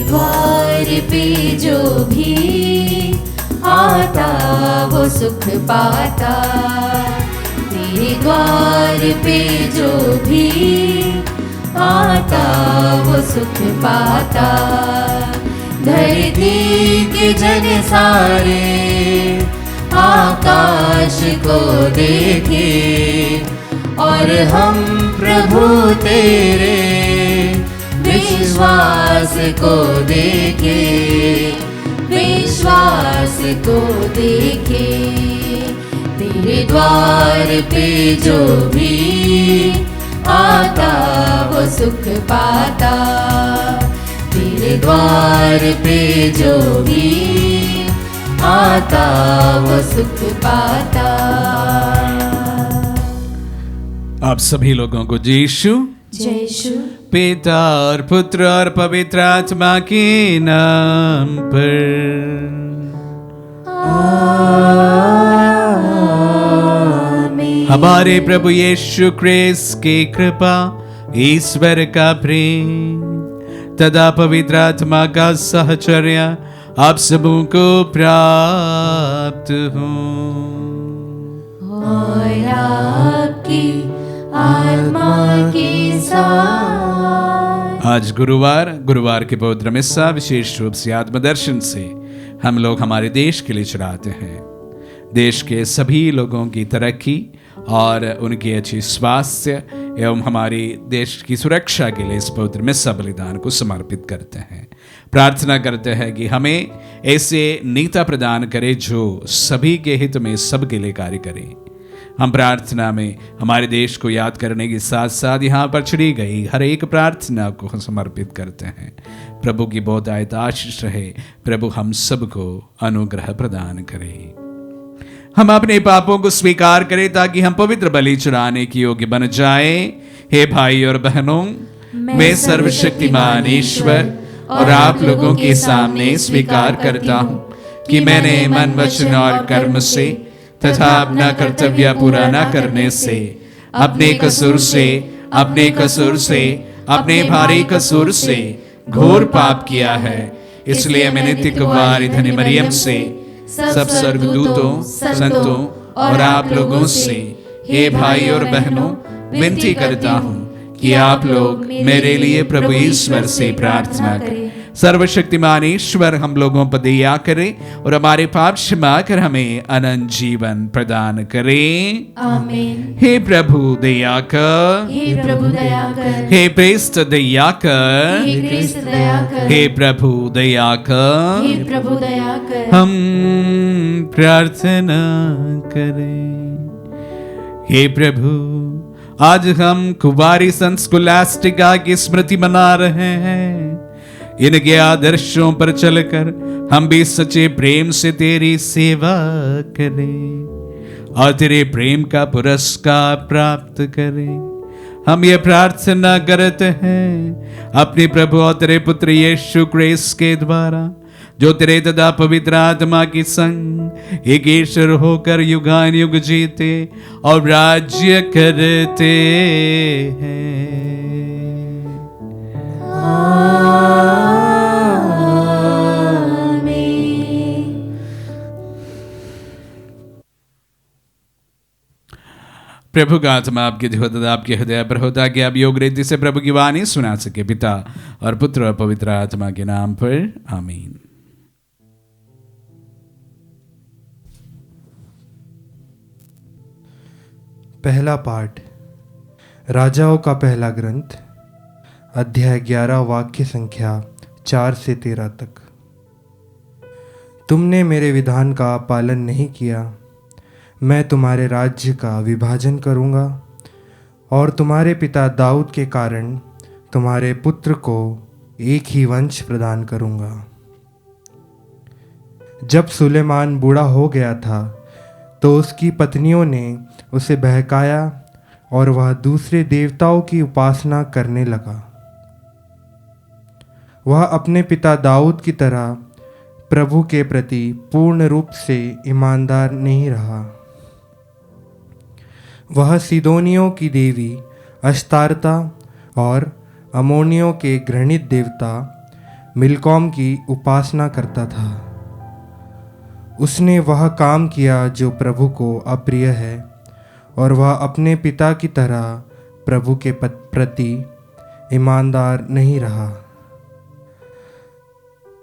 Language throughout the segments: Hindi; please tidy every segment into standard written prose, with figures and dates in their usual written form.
द्वार पे जो भी आता वो सुख पाता। तेरे द्वार पे जो भी आता वो सुख पाता। धरती के जन सारे आकाश को देखे और हम प्रभु तेरे विश्वास को देखे, विश्वास को देखे। तेरे द्वार पे जो भी आता वो सुख पाता। तेरे द्वार पे जो भी आता वो सुख पाता। आप सभी लोगों को जय यीशु। जय यीशु। पिता और पुत्र और पवित्र आत्मा के नाम पर आमीन। हमारे प्रभु यीशु क्रिस्त की कृपा, ईश्वर का प्रेम तथा पवित्र आत्मा का सहचर्य आप सबों को प्राप्त हो। और आपकी आत्मा के साथ। आज गुरुवार के पवित्र मिस्सा विशेष रूप से आत्मदर्शन से हम लोग हमारे देश के लिए चढ़ाते हैं। देश के सभी लोगों की तरक्की और उनकी अच्छी स्वास्थ्य एवं हमारी देश की सुरक्षा के लिए इस पवित्र मिस्सा बलिदान को समर्पित करते हैं। प्रार्थना करते हैं कि हमें ऐसे नेता प्रदान करे जो सभी के हित में सबके लिए कार्य करे। हम प्रार्थना में हमारे देश को याद करने के साथ साथ यहाँ पर छिड़ी गई हर एक प्रार्थना को समर्पित करते हैं। प्रभु की बहुत आयत आशीष रहे। प्रभु हम सबको अनुग्रह प्रदान करे। हम अपने पापों को स्वीकार करें ताकि हम पवित्र बलि चढ़ाने की योग्य बन जाए। हे भाई और बहनों, मैं सर्वशक्तिमान ईश्वर और आप लोगों के सामने स्वीकार करता हूँ कि मैंने मन वचन और कर्म से तथा अपना कर्तव्य पूरा न करने से अपने कसूर से अपने भारी कसूर से घोर पाप किया है। इसलिए मैंने नित्य कुमारी धन्य मरियम से सब स्वर्गदूतों, संतों और आप लोगों से हे भाई और बहनों विनती करता हूँ कि आप लोग मेरे लिए प्रभु ईश्वर से प्रार्थना करें। सर्वशक्तिमान ईश्वर हम लोगों पर दया करे और हमारे पाप क्षमा कर हमें अनंत जीवन प्रदान करे। आमीन। हे प्रभु दया कर, हे प्रभु दया कर। हे क्रिस्त दया कर, हे क्रिस्त दया कर। हे प्रभु दया कर। हे प्रभु दया कर। हम प्रार्थना करें। हे प्रभु, आज हम कुंवारी संत स्कॉलास्टिका की स्मृति मना रहे हैं। इनके आदर्शों पर चलकर हम भी सच्चे प्रेम से तेरी सेवा करें और तेरे प्रेम का पुरस्कार प्राप्त करें। हम ये प्रार्थना करते हैं अपने प्रभु और तेरे पुत्र यीशु क्रिस्त के द्वारा, जो तेरे तथा पवित्र आत्मा की संग एक ईश्वर होकर युगान युग जीते और राज्य करते हैं। प्रभु का आत्मा आपके आपके हृदय पर होता कि आप योग रीति से प्रभु की वाणी सुना सके। पिता और पुत्र और पवित्र आत्मा के नाम पर आमीन। पहला पाठ राजाओं का पहला ग्रंथ, अध्याय 11, वाक्य संख्या 4 से 13 तक। तुमने मेरे विधान का पालन नहीं किया, मैं तुम्हारे राज्य का विभाजन करूँगा और तुम्हारे पिता दाऊद के कारण तुम्हारे पुत्र को एक ही वंश प्रदान करूँगा। जब सुलेमान बूढ़ा हो गया था तो उसकी पत्नियों ने उसे बहकाया और वह दूसरे देवताओं की उपासना करने लगा। वह अपने पिता दाऊद की तरह प्रभु के प्रति पूर्ण रूप से ईमानदार नहीं रहा। वह सीदोनियों की देवी अश्तारता और अमोनियों के घृणित देवता मिलकॉम की उपासना करता था। उसने वह काम किया जो प्रभु को अप्रिय है, और वह अपने पिता की तरह प्रभु के प्रति ईमानदार नहीं रहा।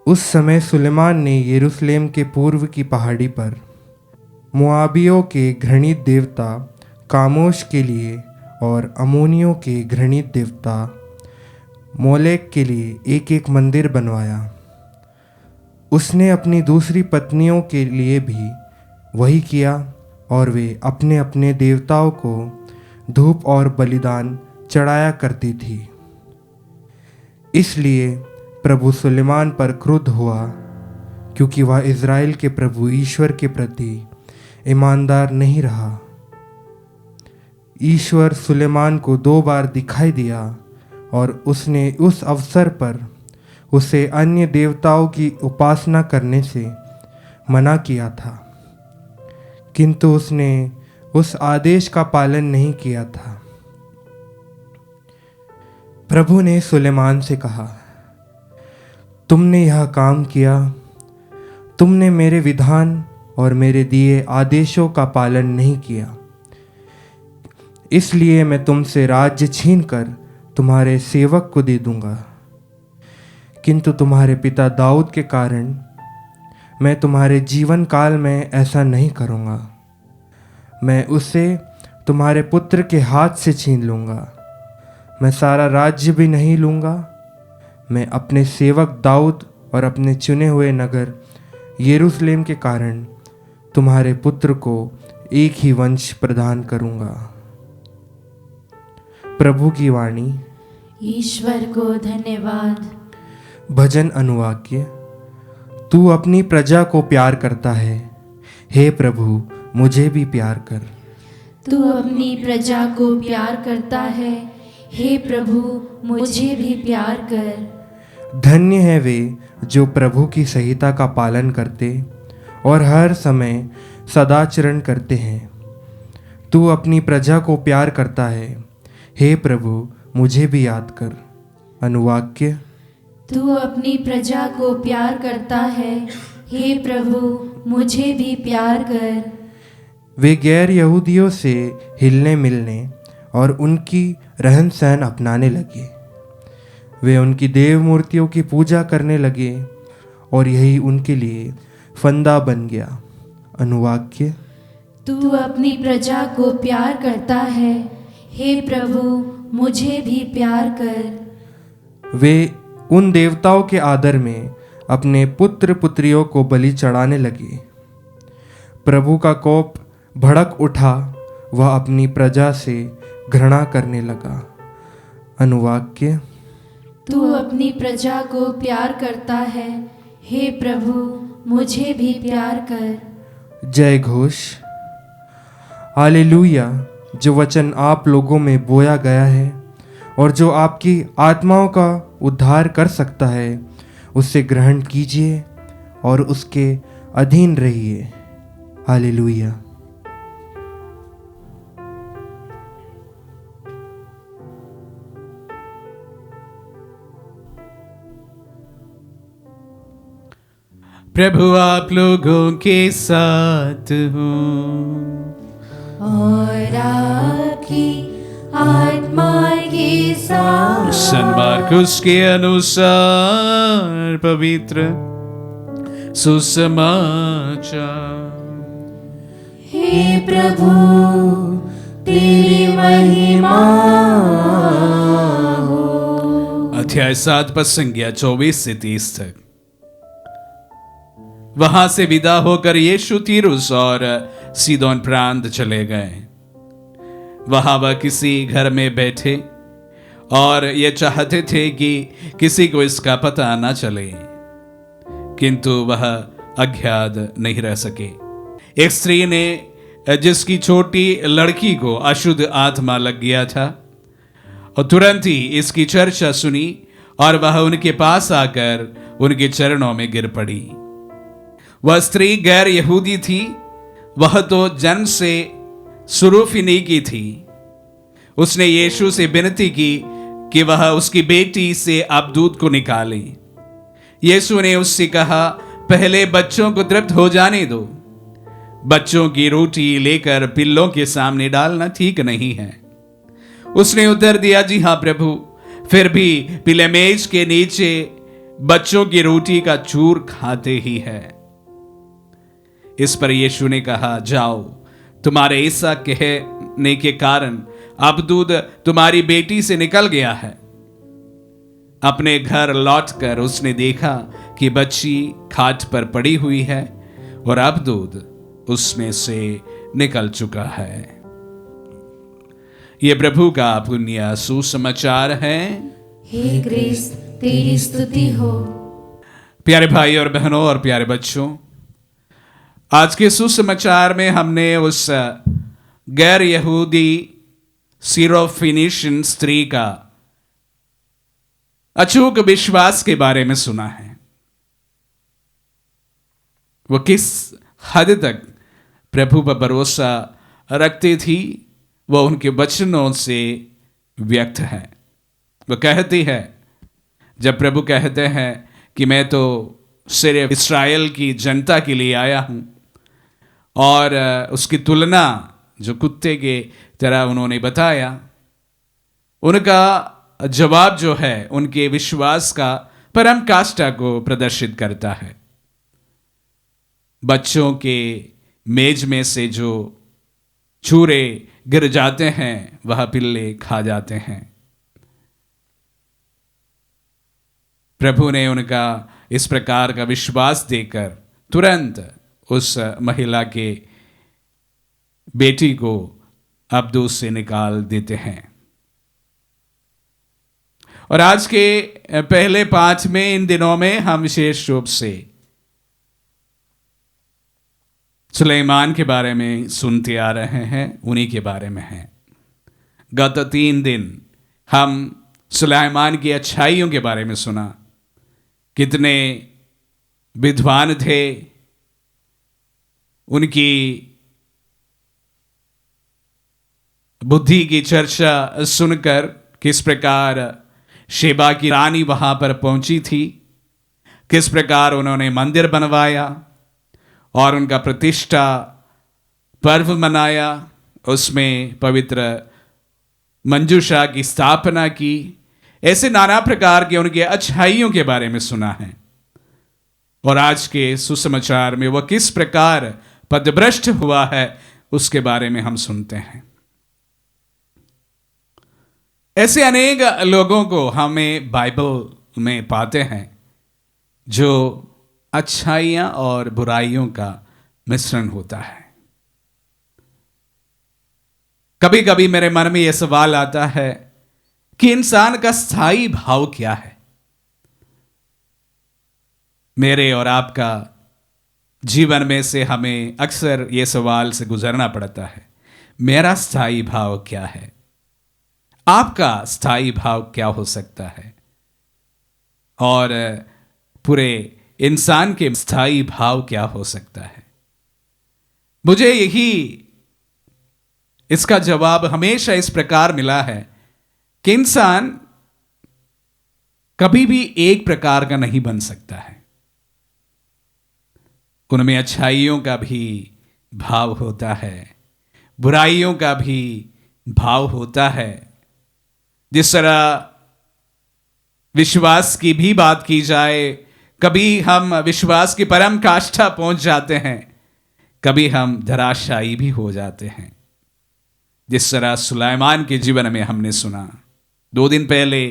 उस समय सुलेमान ने यरूशलेम के पूर्व की पहाड़ी पर मोआबियों के घृणित देवता कामोश के लिए और अमोनियों के घृणित देवता मोलेक के लिए एक एक मंदिर बनवाया। उसने अपनी दूसरी पत्नियों के लिए भी वही किया, और वे अपने अपने देवताओं को धूप और बलिदान चढ़ाया करती थी। इसलिए प्रभु सुलेमान पर क्रुद्ध हुआ, क्योंकि वह इज़राइल के प्रभु ईश्वर के प्रति ईमानदार नहीं रहा। ईश्वर सुलेमान को 2 बार दिखाई दिया, और उसने उस अवसर पर उसे अन्य देवताओं की उपासना करने से मना किया था, किंतु उसने उस आदेश का पालन नहीं किया था। प्रभु ने सुलेमान से कहा, तुमने यह काम किया, तुमने मेरे विधान और मेरे दिए आदेशों का पालन नहीं किया, इसलिए मैं तुमसे राज्य छीनकर तुम्हारे सेवक को दे दूंगा। किंतु तुम्हारे पिता दाऊद के कारण मैं तुम्हारे जीवन काल में ऐसा नहीं करूँगा। मैं उसे तुम्हारे पुत्र के हाथ से छीन लूँगा। मैं सारा राज्य भी नहीं लूँगा। मैं अपने सेवक दाऊद और अपने चुने हुए नगर यरूशलेम के कारण तुम्हारे पुत्र को एक ही वंश प्रदान करूँगा। प्रभु की वाणी। ईश्वर को धन्यवाद। भजन अनुवाक्य। तू अपनी प्रजा को प्यार करता है, हे प्रभु मुझे भी प्यार कर। तू अपनी प्रजा को प्यार करता है, हे प्रभु मुझे भी प्यार कर। धन्य है वे जो प्रभु की संहिता का पालन करते और हर समय सदाचरण करते हैं। तू अपनी प्रजा को प्यार करता है, हे प्रभु मुझे भी याद कर। अनुवाक्य। तू अपनी प्रजा को प्यार करता है, हे प्रभु मुझे भी प्यार कर। वे गैर यहूदियों से हिलने मिलने और उनकी रहन सहन अपनाने लगे। वे उनकी देव मूर्तियों की पूजा करने लगे, और यही उनके लिए फंदा बन गया। अनुवाक्य। तू अपनी प्रजा को प्यार करता है, हे प्रभु मुझे भी प्यार कर। वे उन देवताओं के आदर में अपने पुत्र पुत्रियों को बलि चढ़ाने लगे। प्रभु का कोप भड़क उठा, वह अपनी प्रजा से घृणा करने लगा। अनुवाक्य। तू अपनी प्रजा को प्यार करता है, हे प्रभु मुझे भी प्यार कर। जय घोष। हालेलुया। जो वचन आप लोगों में बोया गया है और जो आपकी आत्माओं का उद्धार कर सकता है, उससे ग्रहण कीजिए और उसके अधीन रहिए। हालेलुया। प्रभु आप लोगों के साथ हो और आपकी आत्मा के साथ। सन मार्कुस के अनुसार पवित्र सुसमाचार। हे प्रभु तेरी महिमा हो। अध्याय 7 पद संज्ञा 24 से 30 तक। वहां से विदा होकर यीशु तीरुस और सीदोन प्रांत चले गए। वहां वह किसी घर में बैठे और ये चाहते थे कि किसी को इसका पता न चले, किंतु वह अज्ञात नहीं रह सके। एक स्त्री ने, जिसकी छोटी लड़की को अशुद्ध आत्मा लग गया था, और तुरंत ही इसकी चर्चा सुनी और वह उनके पास आकर उनके चरणों में गिर पड़ी। वह स्त्री गैर यहूदी थी, वह तो जन्म से सुरूफिनी की थी। उसने यीशु से विनती की कि वह उसकी बेटी से अब दूध को निकाले। यीशु ने उससे कहा, पहले बच्चों को तृप्त हो जाने दो। बच्चों की रोटी लेकर पिल्लों के सामने डालना ठीक नहीं है। उसने उत्तर दिया, जी हाँ प्रभु, फिर भी पिले मेज के नीचे बच्चों की रोटी का चूर खाते ही है। इस पर यीशु ने कहा, जाओ, तुम्हारे ऐसा कहने के कारण अब दूध तुम्हारी बेटी से निकल गया है। अपने घर लौटकर उसने देखा कि बच्ची खाट पर पड़ी हुई है और अब दूध उसमें से निकल चुका है। यह प्रभु का पुण्य सुसमाचार है। हे क्रिस्त, तेरी स्तुति हो। प्यारे भाई और बहनों और प्यारे बच्चों, आज के सुसमाचार में हमने उस गैर यहूदी सीरोफिनिशियन स्त्री का अचूक विश्वास के बारे में सुना है। वो किस हद तक प्रभु पर भरोसा रखती थी, वो उनके वचनों से व्यक्त है। वो कहती है, जब प्रभु कहते हैं कि मैं तो सिर्फ इस्राएल की जनता के लिए आया हूं, और उसकी तुलना जो कुत्ते के तरह उन्होंने बताया, उनका जवाब जो है उनके विश्वास का परम काष्ठा को प्रदर्शित करता है। बच्चों के मेज में से जो चूरे गिर जाते हैं वह पिल्ले खा जाते हैं। प्रभु ने उनका इस प्रकार का विश्वास देकर तुरंत उस महिला के बेटी को अब्दूस से निकाल देते हैं। और आज के पहले 5 में, इन दिनों में हम विशेष रूप से सुलेमान के बारे में सुनते आ रहे हैं, उन्हीं के बारे में हैं। गत 3 दिन हम सुलेमान की अच्छाइयों के बारे में सुना। कितने विद्वान थे, उनकी बुद्धि की चर्चा सुनकर किस प्रकार शेबा की रानी वहां पर पहुंची थी, किस प्रकार उन्होंने मंदिर बनवाया और उनका प्रतिष्ठा पर्व मनाया, उसमें पवित्र मंजूषा की स्थापना की। ऐसे नाना प्रकार के उनके अच्छाइयों के बारे में सुना है। और आज के सुसमाचार में वह किस प्रकार पथभ्रष्ट हुआ है उसके बारे में हम सुनते हैं। ऐसे अनेक लोगों को हमें बाइबल में पाते हैं जो अच्छाइयां और बुराइयों का मिश्रण होता है। कभी कभी मेरे मन में यह सवाल आता है कि इंसान का स्थायी भाव क्या है। मेरे और आपका जीवन में से हमें अक्सर यह सवाल से गुजरना पड़ता है, मेरा स्थायी भाव क्या है, आपका स्थायी भाव क्या हो सकता है, और पूरे इंसान के स्थायी भाव क्या हो सकता है। मुझे यही इसका जवाब हमेशा इस प्रकार मिला है कि इंसान कभी भी एक प्रकार का नहीं बन सकता है। उनमें अच्छाइयों का भी भाव होता है, बुराइयों का भी भाव होता है। जिस तरह विश्वास की भी बात की जाए, कभी हम विश्वास की परम काष्ठा पहुंच जाते हैं, कभी हम धराशायी भी हो जाते हैं। जिस तरह सुलेमान के जीवन में हमने सुना, 2 दिन पहले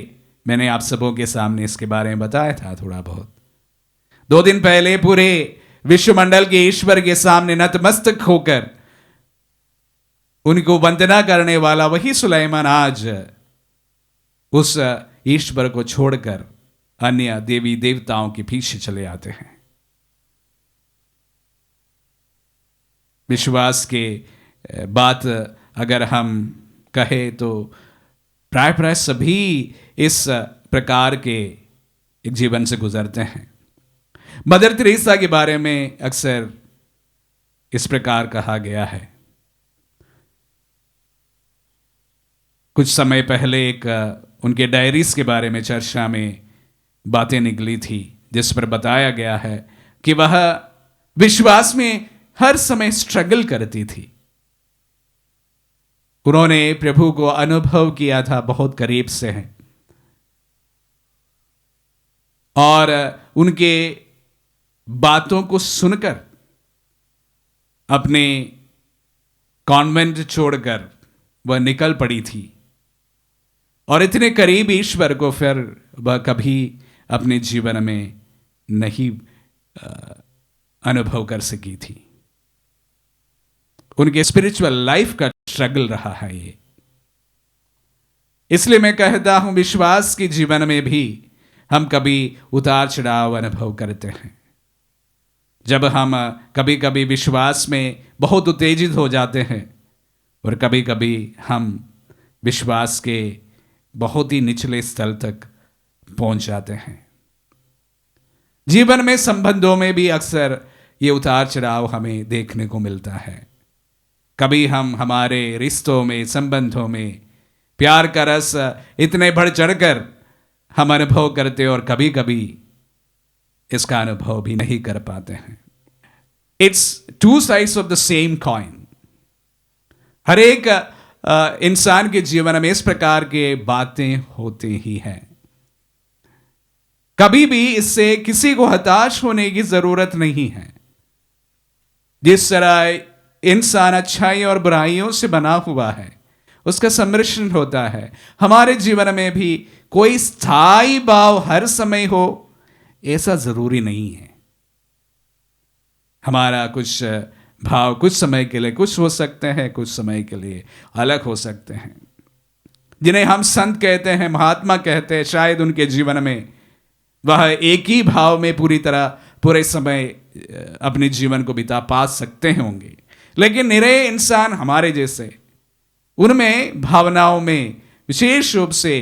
मैंने आप सबों के सामने इसके बारे में बताया था थोड़ा बहुत। 2 दिन पहले पूरे विश्वमंडल के ईश्वर के सामने नतमस्तक होकर उनको वंदना करने वाला वही सुलेमान आज उस ईश्वर को छोड़कर अन्य देवी देवताओं के पीछे चले आते हैं। विश्वास के बात अगर हम कहें तो प्राय सभी इस प्रकार के एक जीवन से गुजरते हैं। मदर तेरेसा के बारे में अक्सर इस प्रकार कहा गया है। कुछ समय पहले एक उनके डायरीज के बारे में चर्चा में बातें निकली थी, जिस पर बताया गया है कि वह विश्वास में हर समय स्ट्रगल करती थी। उन्होंने प्रभु को अनुभव किया था, बहुत करीब से है, और उनके बातों को सुनकर अपने कॉन्वेंट छोड़कर वह निकल पड़ी थी, और इतने करीब ईश्वर को फिर वह कभी अपने जीवन में नहीं अनुभव कर सकी थी। उनके स्पिरिचुअल लाइफ का स्ट्रगल रहा है ये। इसलिए मैं कहता हूं, विश्वास के जीवन में भी हम कभी उतार चढ़ाव अनुभव करते हैं। जब हम कभी कभी विश्वास में बहुत उत्तेजित हो जाते हैं, और कभी कभी हम विश्वास के बहुत ही निचले स्तर तक पहुंच जाते हैं। जीवन में, संबंधों में भी अक्सर ये उतार चढ़ाव हमें देखने को मिलता है। कभी हम हमारे रिश्तों में, संबंधों में प्यार का रस इतने बढ़ चढ़कर हम अनुभव करते, और कभी कभी इसका अनुभव भी नहीं कर पाते हैं। It's two sides of the same coin. हर एक इंसान के जीवन में इस प्रकार के बातें होती ही हैं। कभी भी इससे किसी को हताश होने की जरूरत नहीं है। जिस तरह इंसान अच्छाई और बुराइयों से बना हुआ है, उसका सम्मिश्रण होता है, हमारे जीवन में भी कोई स्थायी भाव हर समय हो ऐसा जरूरी नहीं है। हमारा कुछ भाव कुछ समय के लिए कुछ हो सकते हैं, कुछ समय के लिए अलग हो सकते हैं। जिन्हें हम संत कहते हैं, महात्मा कहते हैं, शायद उनके जीवन में वह एक ही भाव में पूरे समय अपने जीवन को बिता पा सकते होंगे। लेकिन निरे इंसान हमारे जैसे, उनमें भावनाओं में विशेष रूप से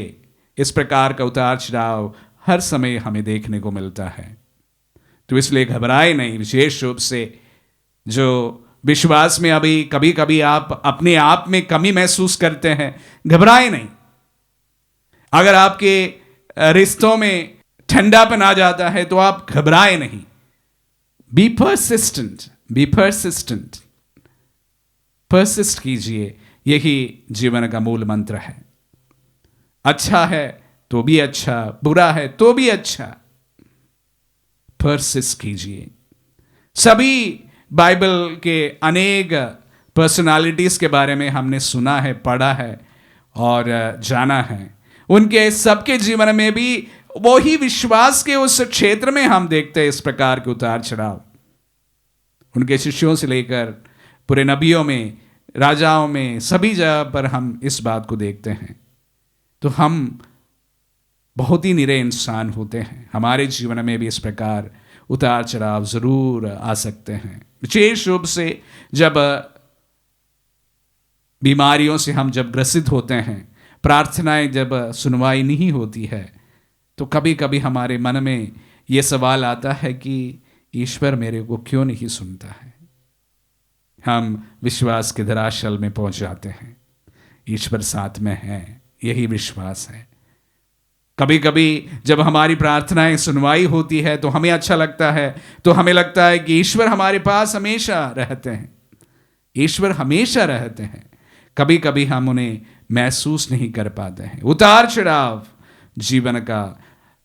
इस प्रकार का उतार चढ़ाव हर समय हमें देखने को मिलता है। तो इसलिए घबराए नहीं। विशेष रूप से जो विश्वास में अभी कभी कभी आप अपने आप में कमी महसूस करते हैं, घबराए नहीं। अगर आपके रिश्तों में ठंडापन आ जाता है तो आप घबराए नहीं। Be persistent, be persistent, persist कीजिए। यही जीवन का मूल मंत्र है। अच्छा है तो भी अच्छा, बुरा है तो भी अच्छा, परसिस्ट कीजिए। सभी बाइबल के अनेक पर्सनालिटीज के बारे में हमने सुना है, पढ़ा है और जाना है। उनके सबके जीवन में भी वही विश्वास के उस क्षेत्र में हम देखते हैं इस प्रकार के उतार चढ़ाव। उनके शिष्यों से लेकर पूरे नबियों में, राजाओं में, सभी जगह पर हम इस बात को देखते हैं। तो हम बहुत ही निरे इंसान होते हैं। हमारे जीवन में भी इस प्रकार उतार चढ़ाव जरूर आ सकते हैं। विशेष रूप से जब बीमारियों से हम जब ग्रसित होते हैं, प्रार्थनाएं जब सुनवाई नहीं होती है, तो कभी कभी हमारे मन में ये सवाल आता है कि ईश्वर मेरे को क्यों नहीं सुनता है। हम विश्वास के धरातल में पहुंच जाते हैं। ईश्वर साथ में है, यही विश्वास है। कभी कभी जब हमारी प्रार्थनाएं सुनवाई होती है तो हमें अच्छा लगता है, तो हमें लगता है कि ईश्वर हमारे पास हमेशा रहते हैं, ईश्वर हमेशा रहते हैं। कभी कभी हम उन्हें महसूस नहीं कर पाते हैं। उतार चढ़ाव जीवन का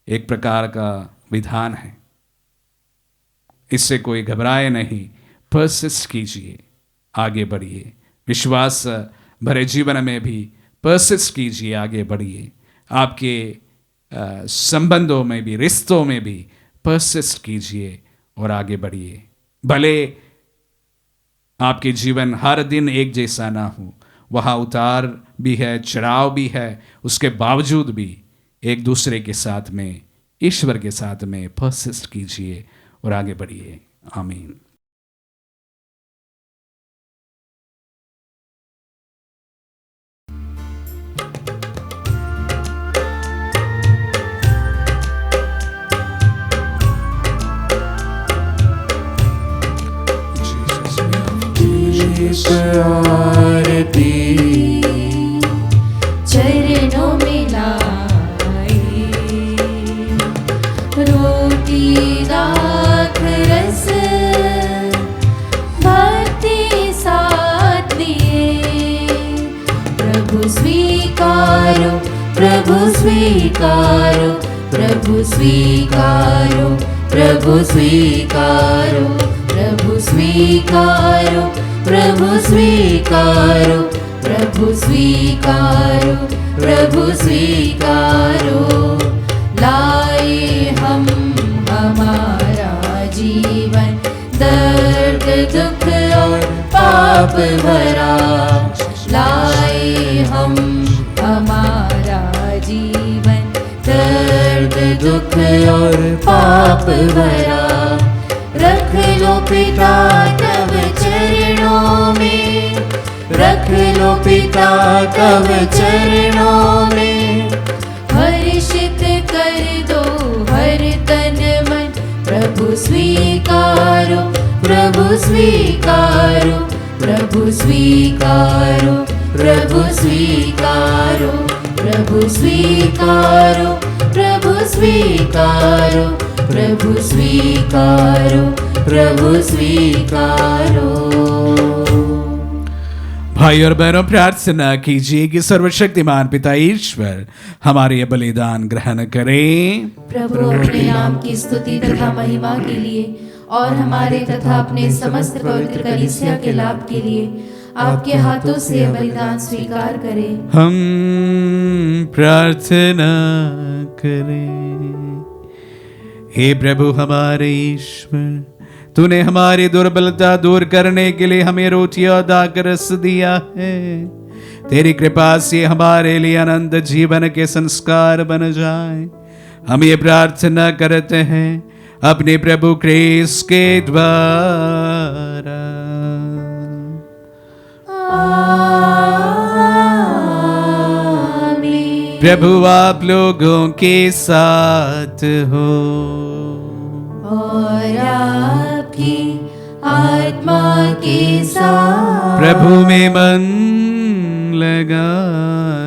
एक प्रकार का विधान है। इससे कोई घबराए नहीं, परसिस्ट कीजिए, आगे बढ़िए। विश्वास भरे जीवन में भी परसिस्ट कीजिए, आगे बढ़िए। आपके संबंधों में भी, रिश्तों में भी परसिस्ट कीजिए और आगे बढ़िए। भले आपके जीवन हर दिन एक जैसा ना हो, वहाँ उतार भी है, चढ़ाव भी है, उसके बावजूद भी एक दूसरे के साथ में, ईश्वर के साथ में परसिस्ट कीजिए और आगे बढ़िए। आमीन। आरती चरणों में लाई, रोटी स्वीकारो, प्रभु स्वीकारो, प्रभु स्वीकारो, प्रभु स्वीकारो, प्रभु स्वीकारो, प्रभु स्वीकारो, प्रभु स्वीकारो। लाए हम हमारा जीवन, दर्द दुख और पाप भरा, लाए हम हमारा जीवन, दर्द दुख और पाप भरा। रख लो पिता तब चरणों में, रख लो पिता तब चरणों में, हर्षित कर दो हर तन मन, प्रभु स्वीकारो, प्रभु स्वीकारो, प्रभु स्वीकारो, प्रभु स्वीकारो, प्रभु स्वीकारो, प्रभु स्वीकारो, प्रभु स्वीकारो, प्रभु स्वीकारो। भाई और बहनों, प्रार्थना कीजिए कि सर्वशक्तिमान पिता ईश्वर हमारे ये बलिदान ग्रहण करें। प्रभु अपने नाम की स्तुति तथा महिमा के लिए और हमारे तथा अपने समस्त पवित्र कलीसिया के लाभ के लिए आपके हाथों से यह बलिदान स्वीकार करें। हम प्रार्थना करें। हे प्रभु हमारे ईश्वर, तूने हमारी दुर्बलता दूर करने के लिए हमें रोटी और दाखरस दिया है। तेरी कृपा से हमारे लिए अनंत जीवन के संस्कार बन जाए, हम ये प्रार्थना करते हैं अपने प्रभु क्रिस्त के द्वारा। आमीन। प्रभु आप लोगों के साथ हो और आपकी आत्मा के साथ। प्रभु में मन लगाइए।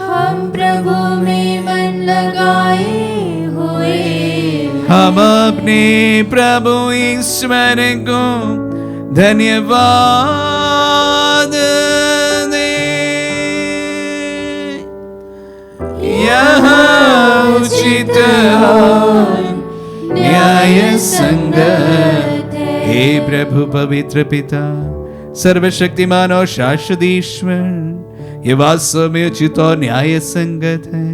हम प्रभु में मन लगाए हुए, हम अपने प्रभु ईश्वर को धन्यवाद दें। यहाँ उचित और न्याय संगत है। हे प्रभु पवित्र पिता, सर्वशक्तिमान और शाश्वत ईश्वर, ये वास्तव में उचित और न्याय संगत है।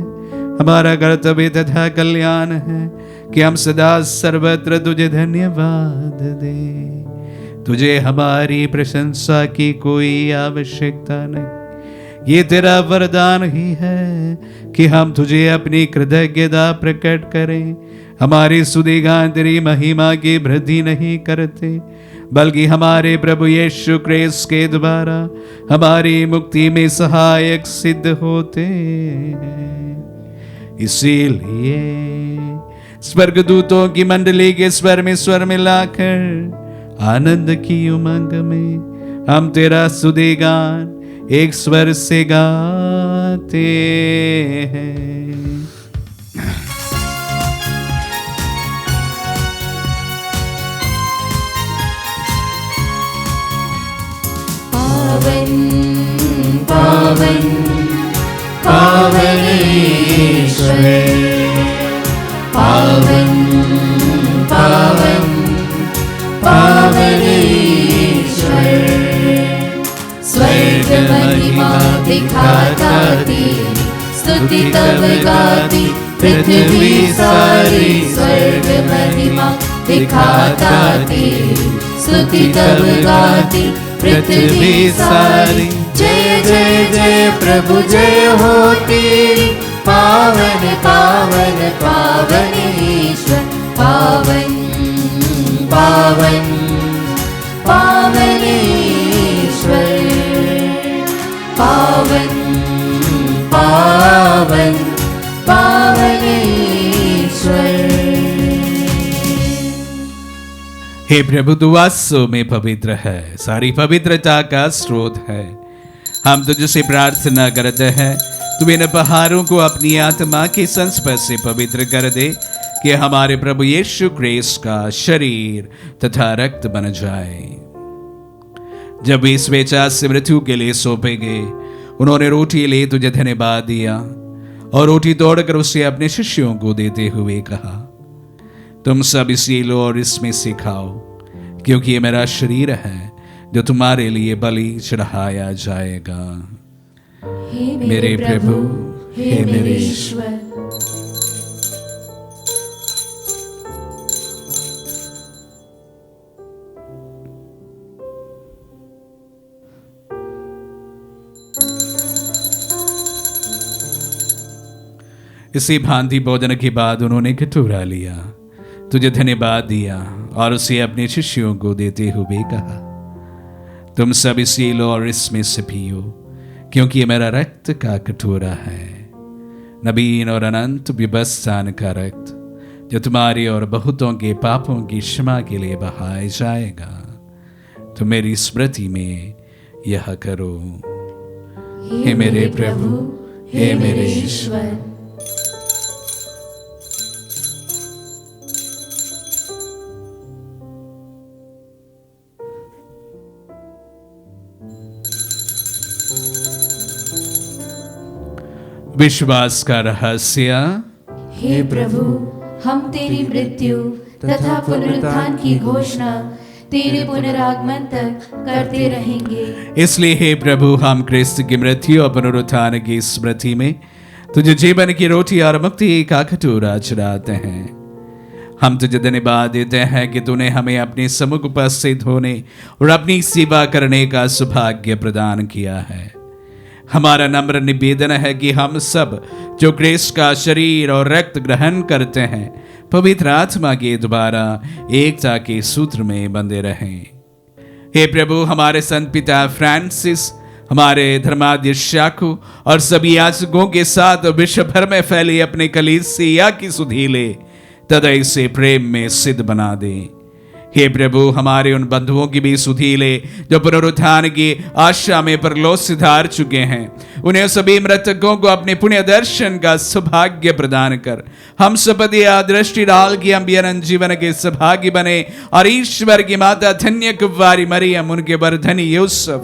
हमारा कर्तव्य तथा कल्याण है कि हम सदा सर्वत्र तुझे धन्यवाद दें। तुझे हमारी प्रशंसा की कोई आवश्यकता नहीं, ये तेरा वरदान ही है कि हम तुझे अपनी कृतज्ञता प्रकट करें। हमारी स्तुतिगान तेरी महिमा की वृद्धि नहीं करते, बल्कि हमारे प्रभु यीशु क्रिस्त के द्वारा हमारी मुक्ति में सहायक सिद्ध होते हैं। इसीलिए स्वर्गदूतों की मंडली के स्वर में लाकर आनंद की उमंग में हम तेरा स्तुतिगान एक स्वर से गाते हैं। पावन पावन पावन ईश्वर, पावन पावन पावन ईश्वर। स्वर्ग महिमा दिखाता तेरी, स्तुति तब गाती पृथ्वी सारी। स्वर्ग महिमा दिखाता तेरी, स्तुति तब गाती पृथ्वी सारी। जय जय जय प्रभु जय हो तेरी, पावन पावन पावन ईश्वर। पावन पावन पावन ईश्वर, पावन पावन पावन ईश्वर। हे प्रभु, तू वास्तव में पवित्र है, सारी पवित्रता का स्रोत है। हम तुझसे प्रार्थना करते हैं तू इन पहाड़ों को अपनी आत्मा के संस्पर्श से पवित्र कर दे, कि हमारे प्रभु यीशु क्रिस्त का शरीर तथा रक्त बन जाए। जब वे स्वेच्छा से मृत्यु के लिए सौंपे गए, उन्होंने रोटी ले तुझे धन्यवाद दिया और रोटी तोड़कर उसे अपने शिष्यों को देते हुए कहा, तुम सब इसे लो और इसमें से खाओ, क्योंकि ये मेरा शरीर है जो तुम्हारे लिए बलि चढ़ाया जाएगा। हे मेरे प्रभु, हे मेरे ईश्वर। इसी भांति भोजन के बाद उन्होंने कटोरा लिया, तुझे धन्यवाद दिया और उसे अपने शिष्यों को देते हुए कहा, तुम सब इसे लो और इसमें से पियो, क्योंकि ये मेरा रक्त का कटोरा है, नवीन और अनंत विबस्तान का रक्त, जो तुम्हारी और बहुतों के पापों की क्षमा के लिए बहाया जाएगा। तो मेरी स्मृति में यह करो। हे मेरे प्रभु, हे मेरे ईश्वर। विश्वास का रहस्य। हे प्रभु, हम तेरी मृत्यु तथा पुनरुत्थान की घोषणा तेरे पुनरागमन तक करते रहेंगे। इसलिए हे प्रभु, हम क्रिस्त की मृत्यु और पुनरुत्थान की स्मृति में तुझे जीवन की रोटी और मुक्ति का कटोरा चढ़ाते हैं। हम तुझे धन्यवाद देते हैं कि तूने हमें अपने सम्मुख उपस्थित होने और अपनी सेवा करने का सौभाग्य प्रदान किया है। हमारा नम्र निवेदन है कि हम सब जो क्रिस्त का शरीर और रक्त ग्रहण करते हैं, पवित्र आत्मा के द्वारा एकता के सूत्र में बंधे रहें। हे प्रभु, हमारे संत पिता फ्रांसिस, हमारे धर्माध्यक्ष याकूब और सभी याजकों के साथ विश्व भर में फैली अपने कलीसिया की सुधि ले तथा इसे प्रेम में सिद्ध बना दे। हे प्रभु, हमारे उन बंधुओं की भी सुधि ले जो पुनरुत्थान की आशा में परलोक सिधार चुके हैं। उन्हें सभी मृतकों को अपने पुण्य दर्शन का सौभाग्य प्रदान कर हम सपदि दृष्टि डाल की हम भी अनंत जीवन के सौभाग्य बने और ईश्वर की माता धन्य कुंवारी मरियम, उनके वर धनी यूसुफ,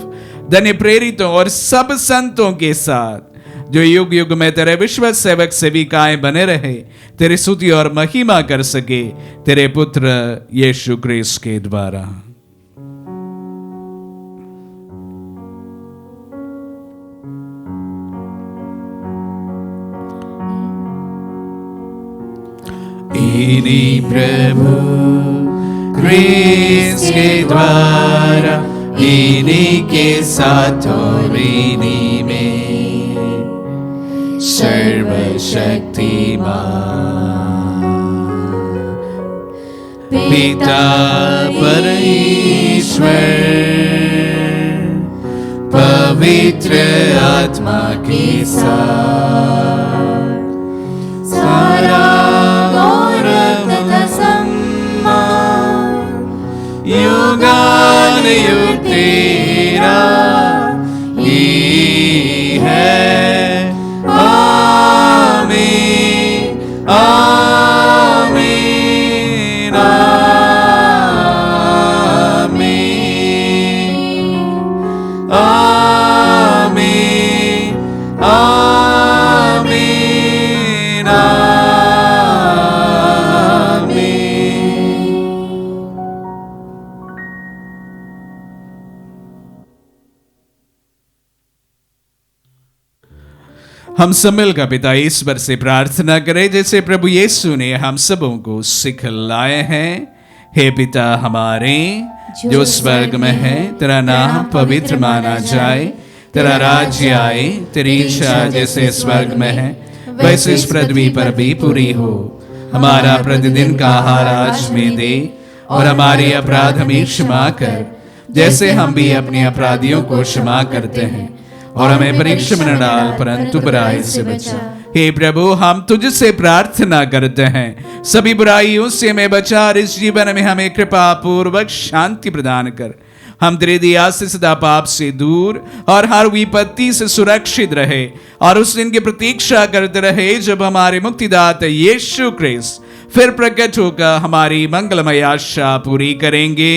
धन्य प्रेरितों और सब संतों के साथ जो युग युग में तेरे विश्व सेवक सेविकाएं बने रहे, तेरी स्तुति और महिमा कर सके, तेरे पुत्र यीशु क्रिस्त के द्वारा। इन्हीं प्रभु क्रिस्त के द्वारा, इन्हीं के साथ और इन्हीं में सर्वशक्तिमान पिता परमेश्वर पवित्र आत्मा के साथ सारा गौरव तथा सम्मान युगानुयुग तेरा ही है। आमीन, आमीन, आमीन, आमीन, आमीन। हम सब मिलकर पिता ईश्वर से प्रार्थना करें जैसे प्रभु यीशु ने हम सबों को सिखलाए हैं। हे पिता हमारे जो स्वर्ग में है, तेरा नाम पवित्र माना जाए, तेरा राज्य आए, तेरी इच्छा जैसे स्वर्ग में है वैसे इस पृथ्वी पर भी पूरी हो। हमारा प्रतिदिन का आहार आज में दे और हमारे अपराध हमें क्षमा कर जैसे हम भी अपने अपराधियों को क्षमा करते हैं, और हमें परीक्षा में न डाल परंतु बुराई से बचा। हे प्रभु, हम तुझसे प्रार्थना करते हैं सभी बुराइयों से हमें बचा और इस जीवन में हमें कृपा पूर्वक शांति प्रदान कर। हम तेरी दया से सदा पाप से दूर और हर विपत्ति से सुरक्षित रहे और उस दिन की प्रतीक्षा करते रहे जब हमारे मुक्तिदाता यीशु क्रिस्त फिर प्रकट होकर हमारी मंगलमय आशा पूरी करेंगे।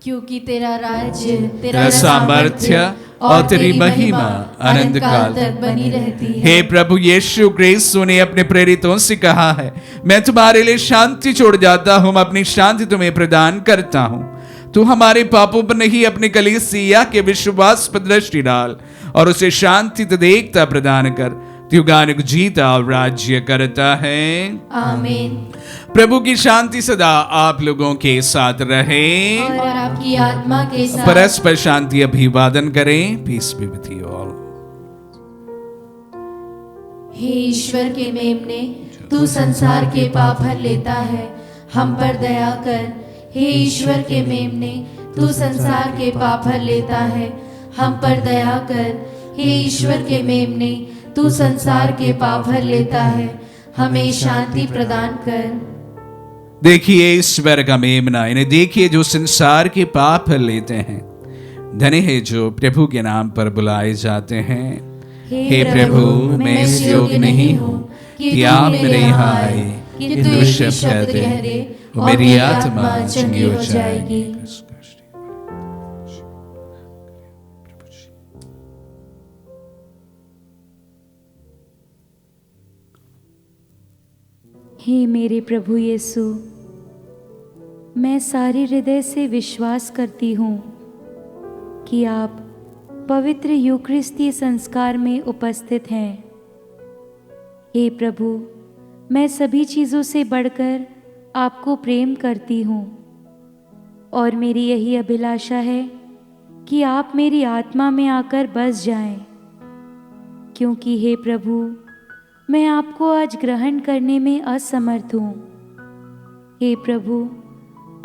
क्योंकि तेरा राज्य, तेरा सामर्थ्य और तेरी महिमा अनंत काल तक बनी रहती है। हे प्रभु यीशु क्रिस्तु ने अपने प्रेरितों से कहा है, मैं तुम्हारे लिए शांति छोड़ जाता हूँ, अपनी शांति तुम्हें प्रदान करता हूँ। तू हमारे पापों पर नहीं, अपनी कलीसिया के विश्वास पर दृष्टि डाल और उसे शांति तथा एकता प्रदान कर। युगानुग जीता और राज्य करता है। आमीन। प्रभु की शांति सदा आप लोगों के साथ रहे और आपकी आत्मा के साथ। परस्पर शांति अभिवादन करें। Peace be with you all. हे ईश्वर के मेमने, तू संसार के पाप हर लेता है, हम पर दया कर। हे ईश्वर के मेमने, तू संसार के पाप हर लेता है, हम पर दया कर। हे ईश्वर के मेमने, तू संसार के पाप हर लेता है, हमें शांति प्रदान कर। देखिए ईश्वर का मेमना, इन्हें देखिए जो संसार के पाप हर लेते हैं। धन्य है जो प्रभु के नाम पर बुलाए जाते हैं। हे प्रभु, मैं इस योग्य नहीं हूँ कि आप मेरे यहाँ आए, किंतु एक शब्द कह दे और मेरी आत्मा चंगी हो जाएगी। हे मेरे प्रभु यीशु, मैं सारे हृदय से विश्वास करती हूँ कि आप पवित्र यूकरिस्ती संस्कार में उपस्थित हैं। हे प्रभु, मैं सभी चीज़ों से बढ़कर आपको प्रेम करती हूँ और मेरी यही अभिलाषा है कि आप मेरी आत्मा में आकर बस जाएं, क्योंकि हे प्रभु, मैं आपको आज ग्रहण करने में असमर्थ हूँ। हे प्रभु,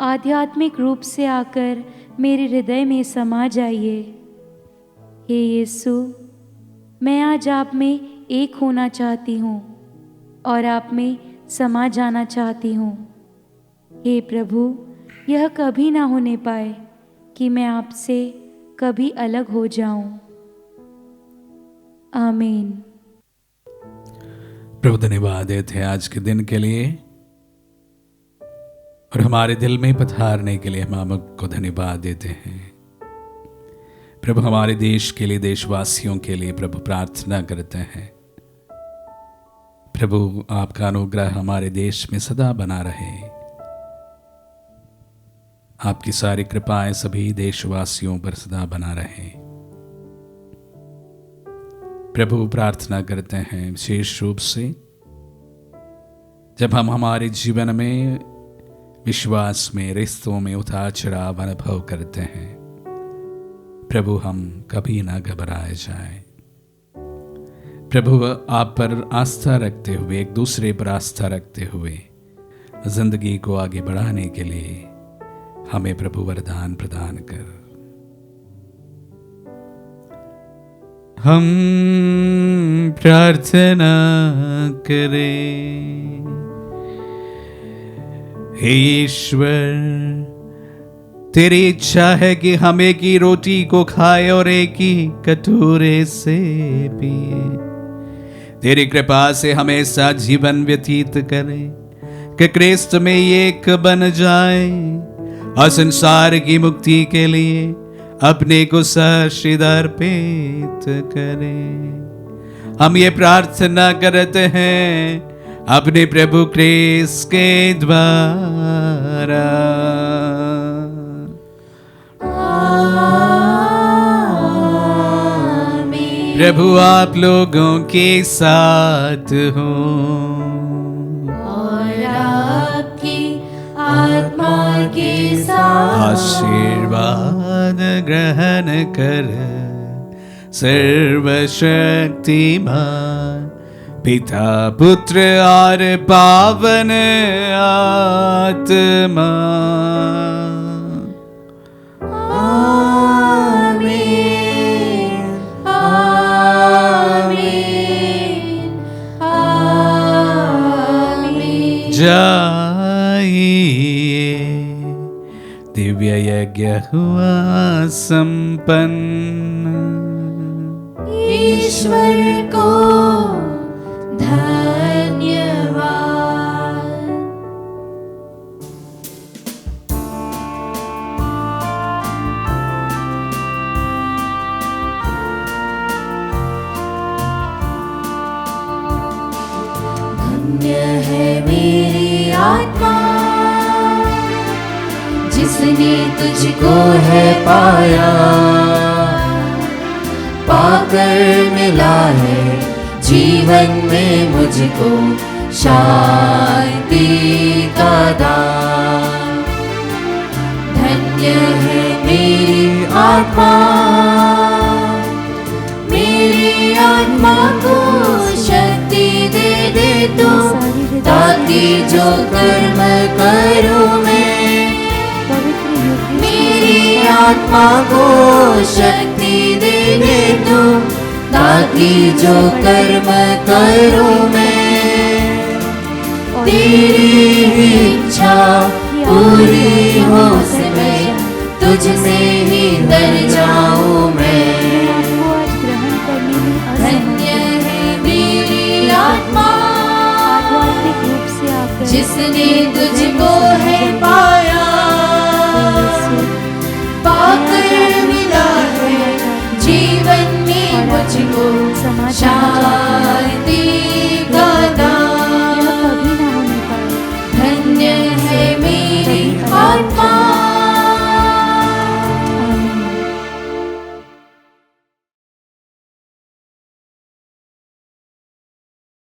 आध्यात्मिक रूप से आकर मेरे हृदय में समा जाइए। हे यीशु, मैं आज आप में एक होना चाहती हूँ और आप में समा जाना चाहती हूँ। हे प्रभु, यह कभी ना होने पाए कि मैं आपसे कभी अलग हो जाऊं। आमीन। प्रभु धन्यवाद देते हैं आज के दिन के लिए और हमारे दिल में पधारने के लिए हम आपको धन्यवाद देते हैं। प्रभु, हमारे देश के लिए, देशवासियों के लिए प्रभु प्रार्थना करते हैं। प्रभु, आपका अनुग्रह हमारे देश में सदा बना रहे। आपकी सारी कृपाएं सभी देशवासियों पर सदा बना रहे। प्रभु, प्रार्थना करते हैं विशेष रूप से जब हम हमारे जीवन में, विश्वास में, रिश्तों में उतार चढ़ाव अनुभव करते हैं, प्रभु हम कभी ना घबराए जाएं। प्रभु, आप पर आस्था रखते हुए, एक दूसरे पर आस्था रखते हुए जिंदगी को आगे बढ़ाने के लिए हमें प्रभु वरदान प्रदान कर। हम प्रार्थना करें। हे ईश्वर, तेरी इच्छा है कि हम एक ही रोटी को खाए और एक ही कटोरे से पिए। तेरी कृपा से हमेशा जीवन व्यतीत करें कि क्रिस्त में एक बन जाए और संसार की मुक्ति के लिए अपने को अर्पित करें। हम ये प्रार्थना करते हैं अपने प्रभु क्रिस्त के द्वारा। आमीन। प्रभु आप लोगों के साथ हो और आपकी आत्मा के साथ। आशीर्वाद ग्रहण कर सर्वशक्तिमान पिता, पुत्र और पावन आत्मा। आमीन, आमीन, आमीन। जाइए, दिव्य यज्ञ हुआ संपन्न। ईश्वर को धन्यवाद। धन्य है मेरी आत्मा जिसने तुझको है पाया, पाकर मिला है जीवन में मुझको शांति का दान। धन्य है मेरी आत्मा, मेरी आत्मा को शक्ति दे दे तू, ताकि जो कर्म करूं मैं, मेरी आत्मा को शक्ति दे दे तू, ताकि जो कर्म करूं मैं, तेरी इच्छा पूरी हो सके, तुझसे ही तर जाऊं मैं। धन्य है मेरी आत्मा जिसने तुझको है पाया, पाकर मिला है जीवन में मुझको शांति